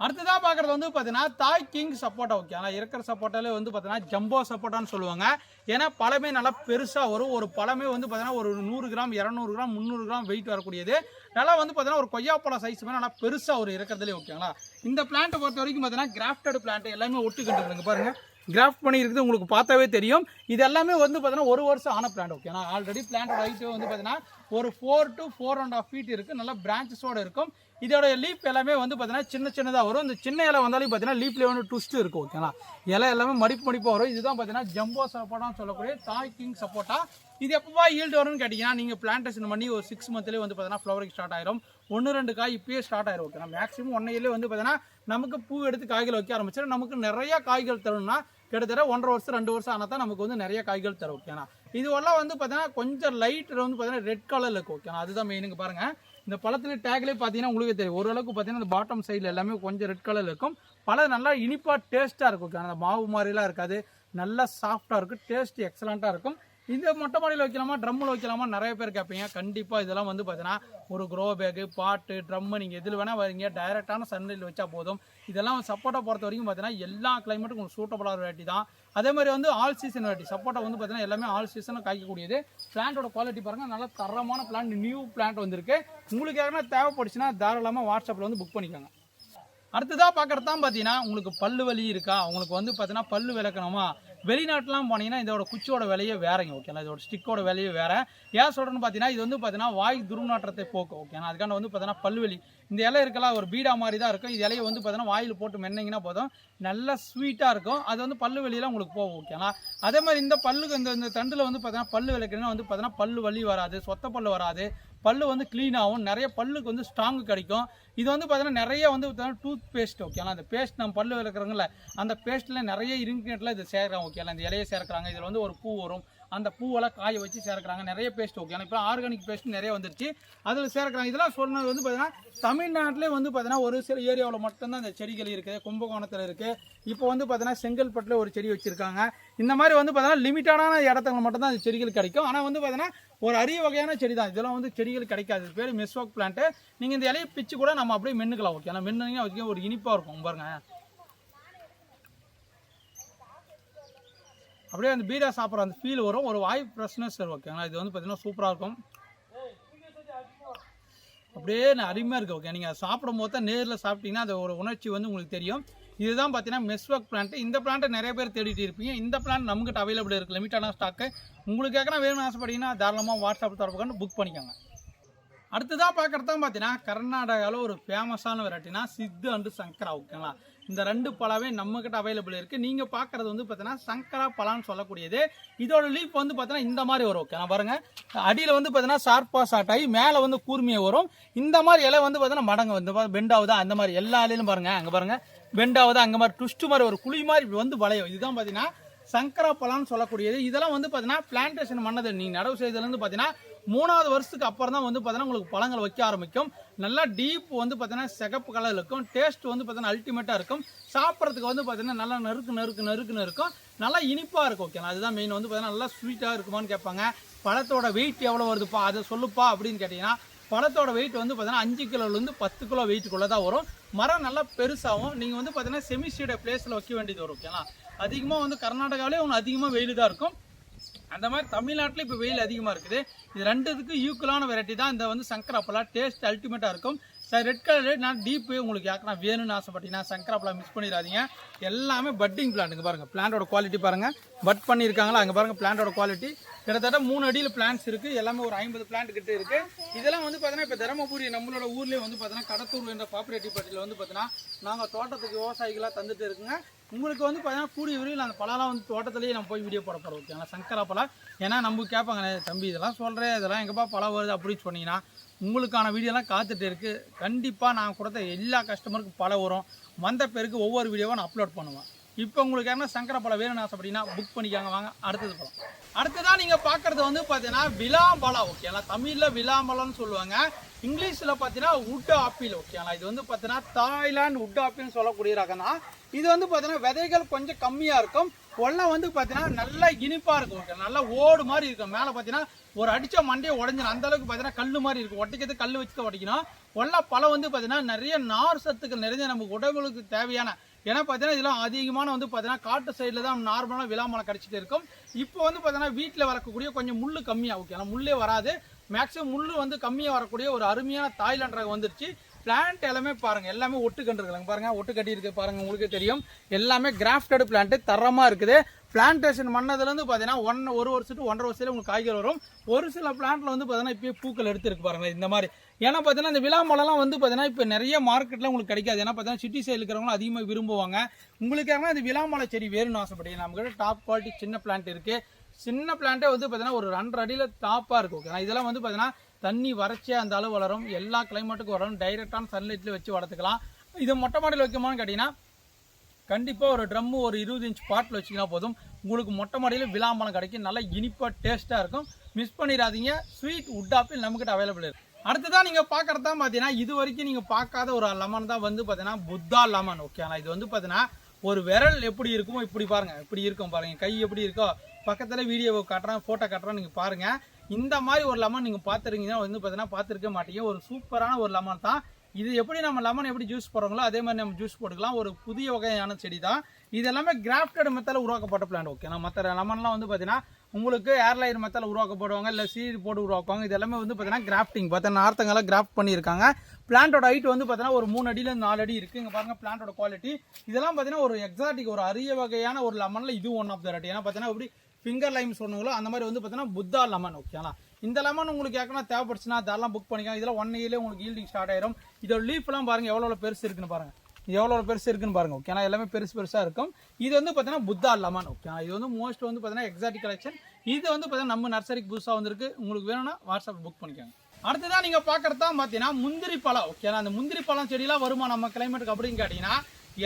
அடுத்ததாக பார்க்குறது வந்து பார்த்தீங்கன்னா தாய் கிங் சப்போட்டா. ஓகே, ஆனால் இருக்கிற சப்போட்டாலே வந்து பார்த்தீங்கன்னா ஜம்போ சப்போட்டான்னு சொல்லுவாங்க. ஏன்னா பழமே நல்லா பெருசாக வரும். ஒரு பழமே வந்து பார்த்தீங்கன்னா ஒரு 100 கிராம் 200 கிராம் 300 கிராம் வெயிட் வரக்கூடியது. நல்லா வந்து பார்த்தீங்கன்னா ஒரு கொய்யாப்பழம் சைஸ் மாதிரி நல்லா பெருசாக ஒரு இருக்கிறதுலே. ஓகேங்களா? இந்த பிளான்ட்டை பொறுத்த வரைக்கும் பார்த்தீங்கன்னா கிராஃப்டட் பிளான்ட் எல்லாமே ஒட்டுக்கிட்டு பாருங்கள், கிராஃப்ட் பண்ணியிருக்குது உங்களுக்கு பார்த்தாவே தெரியும். இது எல்லாமே வந்து பார்த்தீங்கன்னா 1 வருஷம் ஆன பிளான்ட். ஓகே, நான் ஆல்ரெடி பிளான்ட்டோட ஹைட்டு வந்து பார்த்தீங்கன்னா ஒரு 4 to 4.5 feet இருக்குது. நல்லா பிரான்ச்சஸோடு இருக்கும். இதோட லீஃப் எல்லாமே வந்து பார்த்தீங்கன்னா சின்னதாக வரும். இந்த சின்ன இலை வந்தாலும் பார்த்தீங்கன்னா லீஃப்லேயே வந்து ட்விஸ்ட் இருக்கும். ஓகேங்களா, இலை எல்லாமே மடிப்பாக வரும். இதுதான் பார்த்தீங்கன்னா ஜம்போ சப்போட்டான்னு சொல்லக்கூடிய தாய் கிங் சப்போட்டா. இது எப்போவா ஈல்டு வரும்னு கேட்டிங்கன்னா நீங்கள் பிளான்டேஷன் பண்ணி ஒரு 6 monthலேயே வந்து பார்த்தீங்கன்னா ஃப்ளவரிங் ஸ்டார்ட் ஆயிரும். 1-2 காய் இப்பயே ஸ்டார்ட் ஆயிரும். ஓகேனா, மேக்ஸிமம் 1 இயர்லேயே வந்து பார்த்தீங்கன்னா நமக்கு பூ எடுத்து காய்கள் வைக்க ஆரம்பிச்சிடும். நமக்கு நிறைய காய்கள் தரும்னா கிட்டத்தட்ட 1.5 வருஷம் 2 வருஷம் ஆனால் தான் நமக்கு வந்து நிறைய காய்கள் தரும். ஓகேனா, இதுவெல்லாம் வந்து பார்த்தீங்கன்னா கொஞ்சம் லைட் வந்து பார்த்தீங்கன்னா ரெட் கலரில் இருக்கும். ஓகேனா, அதுதான் மெயினுங்க. பாருங்கள், இந்த பழத்துல டேக்லேயே பார்த்தீங்கன்னா உங்களுக்கு தெரியும். ஓரளவுக்கு பார்த்தீங்கன்னா அந்த பாட்டம் சைடில் எல்லாமே கொஞ்சம் ரெட் கலரில் இருக்கும். பழம் நல்லா இனிப்பாக டேஸ்ட்டாக இருக்கும். ஓகே, அந்த மாவு மாதிரிலாம் இருக்காது, நல்லா சாஃப்டாக இருக்கும், டேஸ்ட் எக்ஸலண்ட்டாக இருக்கும். இந்த மொட்டை மாடியில் வைக்கலாமா ட்ரம்மில் வைக்கலாமா நிறைய பேர் கேட்பீங்க. கண்டிப்பாக இதெல்லாம் வந்து பார்த்தீங்கன்னா ஒரு க்ரோ பேக்கு, பாட்டு, ட்ரம்மு நீங்கள் எதில் வேணால் வரீங்க, டைரெக்டான சன்லைட்டில் வச்சா போதும். இதெல்லாம் சப்போட்டா பொறுத்த வரைக்கும் பார்த்தீங்கன்னா எல்லா கிளைமேட்டுக்கும் உங்களுக்கு சூட்டபுளான வெரைட்டி தான். அதே மாதிரி வந்து ஆல் சீசன் வெரைட்டி சப்போட்டா வந்து பார்த்தீங்கன்னா எல்லாமே ஆல் சீசனும் காய்க்கக்கூடியது. பிளான்ட்டோட குவாலிட்டி பாருங்கள், நல்லா தரமான பிளான்ட், நியூ பிளான்ட் வந்திருக்கு. உங்களுக்கு யாருன்னா தேவைப்படுச்சுன்னா தாராளமாக வாட்ஸ்அப்பில் வந்து புக் பண்ணிக்கோங்க. அடுத்ததாக பார்க்குறது தான் பார்த்தீங்கன்னா உங்களுக்கு பல்லு வலி இருக்கா, உங்களுக்கு வந்து பார்த்தீங்கன்னா பல்லு விளக்கணுமா, வெளிநாட்டுலாம் போனீங்கன்னா இதோட குச்சியோட விலையே வேறங்க. ஓகேங்களா, இதோட ஸ்டிக்கோட விலையே வேறு. ஏன் சொல்கிறேன்னு பார்த்தீங்கன்னா இது வந்து பார்த்தீங்கன்னா வாய் துர்நாற்றத்தை போக்கும். ஓகேங்களா, அதுக்கான வந்து பார்த்தீங்கன்னா பல்வலி இந்த இலை இருக்கலாம் ஒரு பீடா மாதிரி தான் இருக்கும். இது இலையை வந்து பார்த்தீங்கன்னா வாயில் போட்டு மென்னிங்கன்னா போதும், நல்லா ஸ்வீட்டாக இருக்கும். அது வந்து பல்லு வலியெல்லாம் உங்களுக்கு போகும். ஓகேங்களா, அதே மாதிரி இந்த பல்லுக்கு இந்த தண்டில் வந்து பார்த்தீங்கன்னா பல்லு விளக்குன்னா வந்து பார்த்தீங்கன்னா பல்லு வலி வராது, சொத்த பல்லு வராது, பல்லு வந்து க்ளீன் ஆகும், நிறைய பல்லுக்கு வந்து ஸ்ட்ராங்கு கிடைக்கும். இது வந்து பார்த்தீங்கன்னா நிறைய வந்து பார்த்தீங்கன்னா டூத் பேஸ்ட். ஓகேங்களா, அந்த பேஸ்ட் நம்ம பல்லு விளக்குறோங்கள அந்த பேஸ்ட்டில் நிறைய இன்க்ரீடியன்ட்லாம் இது சேர்க்குறாங்க. ஓகேங்களா, இந்த இலையை சேர்க்குறாங்க. இதில் வந்து ஒரு பூ வரும், அந்த பூவெல்லாம் காய வச்சு சேர்க்குறாங்க. நிறைய பேஸ்ட். ஓகே, இப்போ ஆர்கானிக் பேஸ்ட் நிறைய வந்துருச்சு, அதில் சேர்க்குறாங்க. இதெல்லாம் சொன்னது வந்து பார்த்தீங்கன்னா தமிழ்நாட்டிலே வந்து பார்த்தீங்கன்னா ஒரு சில ஏரியாவில் மட்டும்தான் இந்த செடிகள் இருக்குது. கும்பகோணத்தில் இருக்குது, இப்போ வந்து பார்த்தீங்கன்னா செங்கல்பட்டில் ஒரு செடி வச்சுருக்காங்க. இந்த மாதிரி வந்து பார்த்தீங்கன்னா லிமிட்டான இடத்துல மட்டும்தான் அந்த செடிகள் கிடைக்கும். ஆனால் வந்து பார்த்தீங்கன்னா ஒரு அரிய வகையான செடி தான். இதெல்லாம் வந்து செடிகள் கிடைக்காது. இது பேர் மெஸ்வாக் பிளான்ட்டு. நீங்கள் இந்த இலையை பிச்சு கூட நம்ம அப்படியே மென்னுக்கலாம். ஓகே, ஆனால் மென்னுங்கன்னா வச்சுக்க ஒரு இனிப்பாக இருக்கும் பாருங்க. அப்படியே அந்த பீடா சாப்பிட்ற அந்த ஃபீல் வரும், ஒரு வாய் ஃப்ரெஷ்னஸ் வரும். ஓகேங்களா, இது வந்து பார்த்தீங்கன்னா சூப்பராக இருக்கும், அப்படியே அருமையாக இருக்குது. ஓகே, நீங்கள் சாப்பிடும் போது தான் நேரில் சாப்பிட்டீங்கன்னா அது ஒரு உணர்ச்சி வந்து உங்களுக்கு தெரியும். இதுதான் பார்த்தீங்கன்னா மெஸ்வாக் பிளான்ட். இந்த பிளான்ட்டை நிறைய பேர் தேடிட்டு இருப்பீங்க. இந்த பிளான்ட் நம்மகிட்ட அவைலபிள் இருக்குது, லிமிட்டான ஸ்டாக்கு. உங்களுக்கு கேட்கணும் வேணும்னு ஆசைப்பட்டீங்கன்னா தாராளமாக வாட்ஸ்அப் தொடர்பு புக் பண்ணிக்கோங்க. அடுத்ததாக பார்க்குறது தான் பார்த்தீங்கன்னா கர்நாடகாவில் ஒரு ஃபேமஸான வெரைட்டினா சித்து அண்டு சங்கரா. ஓகேங்களா, இந்த 2 பழமே நம்மக்கிட்ட அவைலபிள் இருக்குது. நீங்கள் பார்க்குறது வந்து பார்த்தீங்கன்னா சங்கரா பழம்னு சொல்லக்கூடியது. இதோட லீஃப் வந்து பார்த்தீங்கன்னா இந்த மாதிரி வரும். ஓகேங்களா, பாருங்கள், அடியில் வந்து பார்த்தீங்கன்னா ஷார்ப்பாக ஷார்ட் ஆகி மேலே வந்து கூர்மையாக வரும். இந்த மாதிரி இலை வந்து பார்த்தீங்கன்னா மடங்கு வந்து பெண்டாகுதா அந்த மாதிரி எல்லா இலையிலும் பாருங்கள், அங்கே பாருங்கள் பெண்டாகுதா, அங்கே மாதிரி ட்விஸ்ட் மாதிரி ஒரு குழி மாதிரி இப்படி வந்து வளையும். இதுதான் பார்த்தீங்கன்னா சங்கரா பழம்னு சொல்லக்கூடியது. இதெல்லாம் வந்து பார்த்தீங்கன்னா பிளான்டேஷன் பண்ணது நீங்கள் நடவு செய்ததுலேருந்து பார்த்தீங்கன்னா 3வது வருஷத்துக்கு அப்புறம் தான் வந்து பார்த்தீங்கன்னா உங்களுக்கு பழங்கள் வைக்க ஆரம்பிக்கும். நல்லா டீப் வந்து பார்த்தீங்கன்னா சிகப்பு கலர் இருக்கும். டேஸ்ட் வந்து பார்த்தீங்கன்னா அல்டிமேட்டாக இருக்கும். சாப்பிட்றதுக்கு வந்து பார்த்தீங்கன்னா நல்லா நறுக்குன்னு இருக்கும், நல்லா இனிப்பாக இருக்கும். ஓகே, அதுதான் மெயின். வந்து பார்த்தீங்கன்னா நல்லா ஸ்வீட்டாக இருக்குமான்னு கேட்பாங்க. பழத்தோட வெயிட் எவ்வளோ வருதுப்பா அதை சொல்லுப்பா அப்படின்னு கேட்டிங்கன்னா பழத்தோட வெயிட் வந்து பார்த்தீங்கன்னா 5 கிலோலேருந்து 10 கிலோ வெயிட்டுக்குள்ளே தான் வரும். மரம் நல்லா பெருசாகும். நீங்கள் வந்து பார்த்தீங்கன்னா செமிஸ்டீட பிளேஸில் வைக்க வேண்டியது வரும். ஓகேங்களா, அதிகமாக வந்து கர்நாடகாவிலே ஒன்று அதிகமாக வெயில் தான் இருக்கும். அந்த மாதிரி தமிழ்நாட்டில் இப்போ வெயில் அதிகமாக இருக்குது. இது 2த்துக்கு ஈக்குவலான வெரைட்டி தான் இந்த வந்து சங்கரா பழம். டேஸ்ட் அல்டிமேட்டாக இருக்கும். சார் ரெட் கலர் நான் டீப்பு உங்களுக்கு யாருன்னா வேணும்னு ஆசைப்பட்டீங்கன்னா சங்கரா பழம் மிஸ் பண்ணிடாதீங்க. எல்லாமே பட்டிங் பிளான்ட்டுங்க. பாருங்கள் பிளான்ட்டோட குவாலிட்டி பாருங்கள், பட் பண்ணியிருக்காங்களா அங்கே பாருங்கள். பிளான்ட்டோட குவாலிட்டி கிட்டத்தட்ட 3 அடியில் பிளான்ட்ஸ் இருக்குது. எல்லாமே ஒரு 50 பிளான்ட் கிட்ட இருக்குது. இதெல்லாம் வந்து பார்த்தீங்கன்னா இப்போ தருமபுரி நம்மளோட ஊர்லேயே வந்து பார்த்தீங்கன்னா கடத்தூர் என்ற கோஆபரேட்டிவ் பார்ட்டியில் வந்து பார்த்தீங்கன்னா நாங்கள் தோட்டத்துக்கு விவசாயிகளாக தந்துட்டு இருக்குங்க. உங்களுக்கு வந்து பார்த்தீங்கன்னா கூடிய விரைவில் அந்த பழம்லாம் வந்து தோட்டத்திலேயே நம்ம போய் வீடியோ போட போகிறோம். ஓகேங்களா, சங்கரா பழம். ஏன்னா நம்ம கேட்பாங்க, தம்பி இதெல்லாம் சொல்கிறேன், இதெல்லாம் எங்கேப்பா பழம் வருது அப்படின்னு சொன்னீங்கன்னா உங்களுக்கான வீடியோலாம் காத்துட்டு இருக்குது. கண்டிப்பாக நான் கொடுத்த எல்லா கஸ்டமருக்கும் பழம் வரும். வந்த பேருக்கு ஒவ்வொரு வீடியோவாக நான் அப்லோட் பண்ணுவேன். இப்போ உங்களுக்கு யாருன்னா சங்கரா பழம் வேணும்னு ஆசைப்பட்டீங்கன்னா புக் பண்ணிக்காங்க. வாங்க அடுத்தது பழம். அடுத்ததான் நீங்கள் பார்க்குறது வந்து பார்த்தீங்கன்னா விளாம்பழம். ஓகேங்களா, தமிழில் விளாம்பழம்னு சொல்லுவாங்க, இங்கிலீஷில் பார்த்தீங்கன்னா உட் ஆப்பிள். ஓகேங்களா, இது வந்து பார்த்தீங்கன்னா தாய்லாந்து உட் ஆப்பிள்னு சொல்லக்கூடிய ரகம் தான். இது வந்து பார்த்தீங்கன்னா விதைகள் கொஞ்சம் கம்மியாக இருக்கும். ஒல்லம் வந்து பார்த்தீங்கன்னா நல்லா இனிப்பாக இருக்கும். ஓகே, நல்லா ஓடு மாதிரி இருக்கும். மேலே பார்த்தீங்கன்னா ஒரு அடித்த மண்டையை உடஞ்சிடும், அந்தளவுக்கு பார்த்தீங்கன்னா கல் மாதிரி இருக்கும். ஒட்டிக்கிறது கல் வச்சு தான் உடைக்கணும். ஒல்ல பழம் வந்து பார்த்தீங்கன்னா நிறைய நார் சத்துக்கள் நிறைய நமக்கு உடம்புக்கு தேவையான. ஏன்னா பார்த்தீங்கன்னா இதெல்லாம் அதிகமான வந்து பார்த்தீங்கன்னா காட்டு சைடில் தான் நார்மலாக விளாமலம் கிடச்சிட்டு இருக்கும். இப்போ வந்து பார்த்தீங்கன்னா வீட்டில் வளர்க்கக்கூடிய கொஞ்சம் முள் கம்மியாக. ஓகே, ஆனால் முள்ளே வராது. மேக்ஸிமம் முள் வந்து கம்மியாக வரக்கூடிய ஒரு அருமையான தாய்லாந்து ரகம் வந்துருச்சு. பிளான்ட் எல்லாமே பாருங்கள், எல்லாமே ஒட்டு கண்டுருக்குறாங்க பாருங்கள், ஒட்டு கட்டி இருக்குது பாருங்கள், உங்களுக்கே தெரியும். எல்லாமே கிராஃப்டட் பிளான்ட்டு தரமாக இருக்குது. பிளான்டேஷன் பண்ணதுலேருந்து பார்த்தீங்கன்னா ஒரு வருஷம் to 1.5 வருஷத்துல உங்களுக்கு காய்கள் வரும். ஒரு சில பிளான்ட்ல வந்து பார்த்தீங்கன்னா இப்போயே பூக்கள் எடுத்துருக்கு பாருங்களேன் இந்த மாதிரி. ஏன்னா பார்த்தீங்கன்னா இந்த விளாமலைலாம் வந்து பார்த்தீங்கன்னா இப்போ நிறைய மார்க்கெட்டில் உங்களுக்கு கிடைக்காது. ஏன்னா பார்த்தீங்கன்னா சிட்டி சைடில் இருக்கிறவங்களும் அதிகமாக விரும்புவாங்க. உங்களுக்காக இந்த விளாமலை செடி வேணும்னு ஆசைப்பட்டீங்க நம்மகிட்ட டாப் குவாலிட்டி சின்ன பிளான்ட் இருக்குது. சின்ன பிளான்ட்டே வந்து பார்த்தீங்கன்னா ஒரு 2.5 அடியில் டாப்பாக இருக்கும். ஓகேண்ணா இதெல்லாம் வந்து பார்த்தீங்கன்னா தண்ணி வறட்சியாக அந்த அளவு வளரும், எல்லா கிளைமேட்டுக்கும் வளரும், டைரெக்டான சன்லைட்டில் வச்சு வளர்த்துக்கலாம். இதை மொட்டை மாடியில் வைக்குமான்னு கேட்டிங்கன்னா கண்டிப்பாக ஒரு ட்ரம்மு ஒரு 20 இன்ச் பாட்டில் வச்சிங்கன்னா போதும். உங்களுக்கு மொட்டை மாடியில் விளாமலம் கிடைக்கும். நல்லா இனிப்பாக டேஸ்ட்டாக இருக்கும். மிஸ் பண்ணிடாதீங்க. ஸ்வீட் வுட் ஆப்பிள் நம்மகிட்ட அவைலபிள் இருக்குது. அடுத்ததான் நீங்கள் பார்க்குறது தான் பார்த்தீங்கன்னா இது வரைக்கும் நீங்கள் பார்க்காத ஒரு லெமன் தான் வந்து பார்த்தீங்கன்னா புத்தா லெமன். ஓகேங்களா இது வந்து பார்த்தீங்கன்னா ஒரு விரல் எப்படி இருக்குமோ இப்படி பாருங்கள், இப்படி இருக்கும் பாருங்கள், கை எப்படி இருக்கோ பக்கத்தில் வீடியோவை காட்டுறேன், ஃபோட்டோ காட்டுறேன், நீங்கள் பாருங்கள். இந்த மாதிரி ஒரு லெமன் நீங்கள் பார்த்துருக்கீங்கன்னா வந்து பார்த்தீங்கன்னா பார்த்துருக்க மாட்டீங்க. ஒரு சூப்பரான ஒரு லெமன் தான் இது. எப்படி நம்ம லெமன் எப்படி ஜூஸ் போடுறோங்களோ அதே மாதிரி நம்ம ஜூஸ் போட்டுக்கலாம். ஒரு புதிய வகையான செடி தான் இது. எல்லாமே கிராஃப்டட் மெத்தடில் உருவாக்கப்பட்ட பிளான்ட். ஓகே நான் மற்ற லெமன்லாம் வந்து பார்த்தீங்கன்னா உங்களுக்கு ஏர்லைன் மெத்தடில் உருவாக்கப்படுவாங்க, இல்லை சீடு போட்டு உருவாக்குவாங்க. இது எல்லாமே வந்து பார்த்தீங்கன்னா கிராஃப்டிங் பார்த்தீங்கன்னா நார்த்தங்கெல்லாம் கிராஃப்ட் பண்ணியிருக்காங்க. பிளான்ட்டோட ஹைட் வந்து பார்த்தீங்கன்னா ஒரு 3 அடியிலேருந்து 4 அடி இருக்குது. இங்கே பாருங்கள் பிளான்ட்டோட குவாலிட்டி. இதெல்லாம் பார்த்தீங்கன்னா ஒரு எக்ஸாட்டிக் ஒரு அரிய வகையான ஒரு லெமனில் இது ஒன் ஆஃப் த வெரைட்டி. ஏன்னா பார்த்தீங்கன்னா எப்படி ஃபிங்கர் லைம் சொன்னாங்களோ அந்த மாதிரி வந்து பார்த்தீங்கன்னா புத்தா லெமன். ஓகேங்களா இந்த லெமன் உங்களுக்கு ஏற்கனவே தேவைப்படுச்சுன்னா அதெல்லாம் புக் பண்ணிக்கலாம். இதெல்லாம் 1 இயர்லேயே உங்களுக்கு ஈல்டிங் ஸ்டார்ட் ஆயிரும். இதோட லீஃப்லாம் பாருங்கள் எவ்வளோ பெருசு இருக்குன்னு பாருங்கள், எவ்வளோ பெருசு இருக்குன்னு பாருங்கள். ஓகேனா எல்லாமே பெருசாக இருக்கும். இது வந்து பார்த்தீங்கன்னா புத்தா லெமன். ஓகே இது வந்து மோஸ்ட் வந்து பார்த்தீங்கன்னா எக்ஸாட்டிக் கலெக்ஷன். இது வந்து பார்த்தீங்கன்னா நம்ம நர்சரிக்கு புதுசாக வந்திருக்கு. உங்களுக்கு வேணும்னா வாட்ஸ்அப் புக் பண்ணிக்கோங்க. அடுத்ததான் நீங்கள் பார்க்குறது தான் பார்த்தீங்கன்னா முந்திரி பழம். ஓகேனா அந்த முந்திரி பழம் செடியெலாம் வருமா நம்ம கிளைமேட்டுக்கு அப்படின்னு கேட்டிங்கன்னா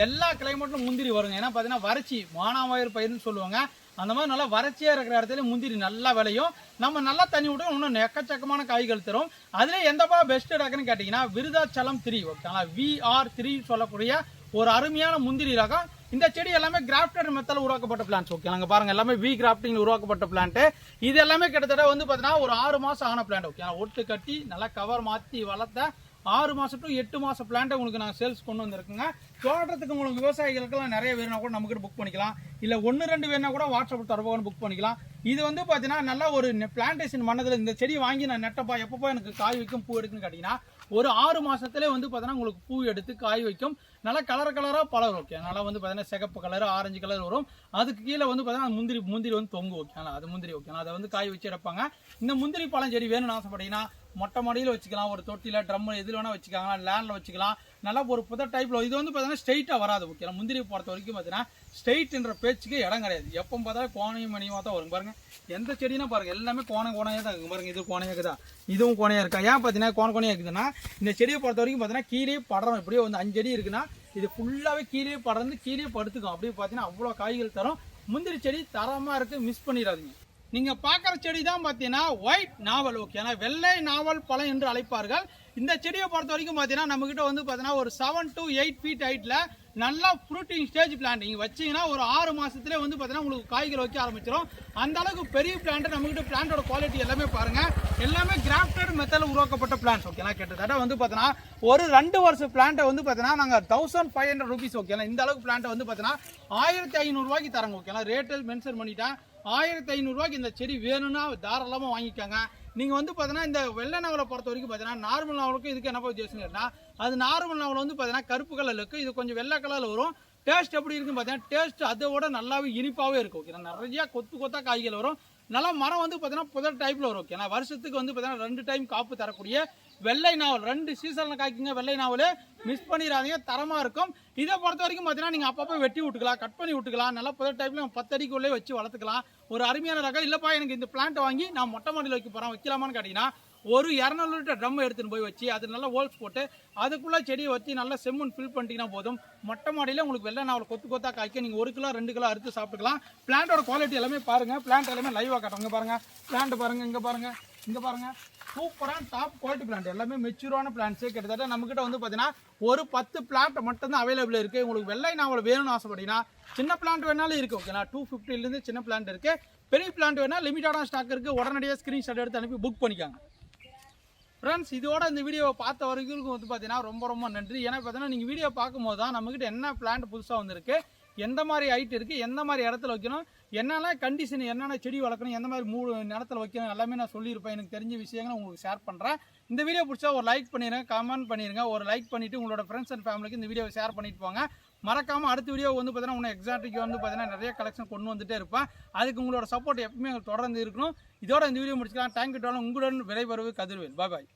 எல்லா கிளைமேட்டும் முந்திரி வருங்க. ஏன்னா பார்த்தீங்கன்னா வறட்சி மானாவாயிறு பயிர்னு சொல்லுவாங்க. அந்த மாதிரி நல்லா வறட்சியாக இருக்கிற இடத்துல முந்திரி நல்லா விளையும். நம்ம நல்லா தண்ணி விட்டு இன்னும் எக்கச்சக்கமான காய்கள் தரும். அதில் எந்த பழம் பெஸ்ட் ரகம்னு கேட்டிங்கன்னா விருதாச்சலம் 3. ஓகேங்களா VR3 சொல்லக்கூடிய ஒரு அருமையான முந்திரி ரகம். இந்த செடி எல்லாமே கிராஃப்டட் மெத்தடில் உருவாக்கப்பட்ட பிளான்ஸ். ஓகே நாங்கள் பாருங்கள் எல்லாமே வி கிராஃப்டிங் உருவாக்கப்பட்ட பிளான்ட்டு. இது எல்லாமே கிட்டத்தட்ட வந்து பார்த்தீங்கன்னா ஒரு 6 மாதம் ஆன பிளான்ட். ஓகே ஒட்டு கட்டி நல்லா கவர் மாற்றி வளர்த்த 6 மாதம் to 8 மாதம் பிளான்ட்டை உங்களுக்கு நாங்கள் சேல்ஸ் கொண்டு வந்திருக்குங்க. தோட்டத்துக்கு உங்களுக்கு விவசாயிகளுக்கெல்லாம் நிறைய வேணும்னா கூட நம்மகிட்ட புக் பண்ணிக்கலாம். இல்லை 1-2 வேணா கூட வாட்ஸ்அப் தரப்போன்னு புக் பண்ணிக்கலாம். இது வந்து பார்த்தீங்கன்னா நல்லா ஒரு பிளான்டேஷன் பண்ணதில் இந்த செடி வாங்கி நான் நெட்டப்பா எப்பப்போ எனக்கு காய் வைக்கும் பூ எடுக்குன்னு கேட்டிங்கன்னா ஒரு 6 மாதத்துலேயே வந்து பார்த்தீங்கன்னா உங்களுக்கு பூ எடுத்து காய் வைக்கும். நல்லா கலராக பழம். ஓகே நல்லா வந்து பார்த்தீங்கன்னா சிகப்பு கலர் ஆரஞ்சு கலர் வரும். அதுக்கு கீழே வந்து பார்த்தீங்கன்னா முந்திரி வந்து தொங்கும். ஓகேங்களா அது முந்திரி. ஓகேங்களா அதை வந்து காய் வச்சு எடுப்பாங்க. இந்த முந்திரி பழம் செடி வேணும்னு ஆசைப்பட்டீங்கன்னா மொட்டை மாடியில் வச்சுக்கலாம், ஒரு தொட்டியில் ட்ரம் எதில் வேணால் வச்சுக்காங்க, லேண்டில் வச்சுக்கலாம். நல்லா ஒரு புதர் டைப்பில் இது வந்து பார்த்தீங்கன்னா ஸ்ட்ரைட்டாக வராது. ஓகே முந்திரி பொறுத்த வரைக்கும் பார்த்தீங்கன்னா ஸ்ட்ரைட்ன்ற பேச்சுக்கு இடம் கிடையாது. எப்போ பார்த்தாலும் கோணையும் மணியமாக தான் வரும். பாருங்கள் எந்த செடினா பாருங்கள் எல்லாமே கோணையாக தான் இருக்குது. பாருங்கள் இது கோணையாக இருக்குதா, இதுவும் கோணையாக இருக்கா. ஏன் பார்த்தீங்கன்னா கோணையாக இருக்குதுன்னா இந்த செடியை பொறுத்த வரைக்கும் பார்த்தீங்கன்னா கீழே படரும். இப்படியே வந்து 5 அடி இருக்குன்னா இது ஃபுல்லாகவே கீழே படர்ந்து கீழே படுத்துக்கும். அப்படியே பார்த்தீங்கன்னா அவ்வளோ காய்கள் தரும். முந்திரி செடி தரமாக இருக்குது, மிஸ் பண்ணிடாதீங்க. நீங்க பார்க்குற செடி தான் பார்த்தீங்கன்னா ஒயிட் நாவல். ஓகேனா வெள்ளை நாவல் பழம் என்று அழைப்பார்கள். இந்த செடியை பொறுத்த வரைக்கும் பார்த்தீங்கன்னா நம்மகிட்ட வந்து பார்த்தீங்கன்னா ஒரு 7 to 8 feet ஹைட்டில் நல்லா ஃப்ரூட்டிங் ஸ்டேஜ் பிளான்ட் நீங்கள் வச்சிங்கன்னா ஒரு 6 மாதத்துலேயே வந்து பார்த்தீங்கன்னா உங்களுக்கு காய்கள் வைக்க ஆரம்பிச்சிடும். அந்த அளவுக்கு பெரிய பிளான்ட் நம்மகிட்ட. பிளான்ட்டோட குவாலிட்டி எல்லாமே பாருங்கள், எல்லாமே கிராஃப்டட் மெத்தடில் உருவாக்கப்பட்ட பிளான்ஸ். ஓகேனா கிட்டத்தட்ட வந்து பார்த்தீங்கன்னா ஒரு 2 வருஷம் பிளான்ட்டை வந்து பார்த்தீங்கன்னா நாங்கள் 1500 rupees. ஓகேனா இந்த அளவுக்கு பிளான்ட்டை வந்து பார்த்தீங்கன்னா 1500 ரூபாய்க்கு தராங்க. ஓகேனா ரேட்டில் மென்ஷன் பண்ணிட்டேன். 1500 ரூபாய்க்கு இந்த செடி வேணும்னா தாராளமாக வாங்கிக்கோங்க. நீங்கள் வந்து பார்த்தீங்கன்னா இந்த வெள்ளை நாவலை பொறுத்த வரைக்கும் பார்த்தீங்கன்னா நார்மல் நாவலுக்கும் இதுக்கு என்ன வித்தியாசம் கேட்டா அது நார்மல் நாவல் வந்து பார்த்தீங்கன்னா கருப்பு கலரில் இருக்குது, இது கொஞ்சம் வெள்ளை கலரில் வரும். டேஸ்ட் எப்படி இருக்குன்னு பார்த்தீங்கன்னா டேஸ்ட் அதை விட நல்லாவே இனிப்பாகவே இருக்கும். ஓகே நிறையா கொத்தா காய்கள் வரும். நல்லா மரம் வந்து பார்த்தீங்கன்னா புதர் டைப்பில் வரும். ஓகே வருஷத்துக்கு வந்து பார்த்தீங்கன்னா 2 டைம் காப்பு தரக்கூடிய வெள்ளை நாவல். 2 சீசனில் காய்க்குங்க வெள்ளை நாவல், மிஸ் பண்ணிடாதீங்க, தரமாக இருக்கும். இதை பொறுத்த வரைக்கும் பார்த்தீங்கன்னா நீங்கள் அப்பப்போ வெட்டி விட்டுக்கலாம், கட் பண்ணி விட்டுக்கலாம். நல்லா புதர் டைப்பில் 10 அடிக்குள்ளே வச்சு வளர்த்துக்கலாம். ஒரு அருமையான ரகம். இல்லைப்பா எனக்கு இந்த பிளான்ட்டை வாங்கி நான் மொட்டை மாடியில் வைக்க போகிறேன், வைக்கலாமான்னு கேட்டிங்கன்னா ஒரு 200 லிட்டர் ட்ரம் எடுத்துன்னு போய் வச்சு அது நல்லா ஹோல்ஸ் போட்டு அதுக்குள்ளே செடியை வச்சு நல்லா செம்மண் ஃபில் பண்ணிட்டீங்கன்னா போதும். மொட்டை மாடியில் உங்களுக்கு வெள்ளை நாவல் கொத்தா காய்க்க நீங்கள் 1 கிலோ 2 கிலோ அறுத்து சாப்பிட்டுக்கலாம். பிளான்ட்டோட குவாலிட்டி எல்லாமே பாருங்கள், பிளான்ட் எல்லாமே லைவாக காட்டுங்க. பாருங்கள் பிளான்ட் பாருங்கள், இங்கே பாருங்கள் சூப்பரான டாப் குவாலிட்டி பிளான்ட். எல்லாமே மெச்சூரான பிளான்ட்ஸு. கிட்டத்தட்ட நம்மகிட்ட வந்து பார்த்தீங்கன்னா ஒரு 10 பிளான்ட் மட்டும்தான் அவைலபிள் இருக்குது. உங்களுக்கு வெள்ளை நாவல் வேணும்னு ஆசைப்பட்டீங்கன்னா சின்ன பிளான்ட் வேணாலும் இருக்குது. ஓகேங்களா 250 சின்ன பிளான்ட் இருக்குது. பெரிய பிளான்ட் வேணால் லிமிட்டான ஸ்டாக் இருக்குது. உடனடியாக ஸ்க்ரீன்ஷாட் எடுத்து அனுப்பி புக் பண்ணிக்காங்க. ஃப்ரெண்ட்ஸ் இதோட இந்த வீடியோவை பார்த்த வரைக்கும் வந்து பார்த்தீங்கன்னா ரொம்ப நன்றி. ஏன்னா பார்த்தீங்கன்னா நீங்கள் வீடியோ பார்க்கும்போது தான் நம்மகிட்ட என்ன பிளான்ட் புதுசாக வந்திருக்கு, எந்த மாதிரி ஹைட் இருக்குது, எந்த மாதிரி இடத்துல வைக்கணும், என்னென்ன கண்டிஷன், என்னென்ன செடி வளர்க்கணும், எந்த மாதிரி இடத்துல வைக்கணும் எல்லாமே நான் சொல்லியிருப்பேன். எனக்கு தெரிஞ்ச விஷயங்களை உங்களுக்கு ஷேர் பண்ணுறேன். இந்த வீடியோ பிடிச்சா ஒரு லைக் பண்ணிடுங்க, கமெண்ட் பண்ணிடுங்க. ஒரு லைக் பண்ணிவிட்டு உங்களோட ஃப்ரெண்ட்ஸ் அண்ட் ஃபேமிலிக்கு இந்த வீடியோவை ஷேர் பண்ணிட்டு போங்க. மறக்காமல் அடுத்த வீடியோ வந்து பார்த்தீங்கன்னா இன்னும் எக்ஸாக்ட்டுக்கு வந்து பார்த்தீங்கன்னா நிறைய கலெக்ஷன் கொண்டு வந்துட்டே இருப்பேன். அதுக்கு உங்களோட சப்போர்ட் எப்பவுமே தொடர்ந்து இருக்கணும். இதோட இந்த வீடியோ முடிச்சுக்கலாம். தேங்க்யூ டாலும். உங்களுடன் விடைபெறுவது கதிர்வேல். பாய்.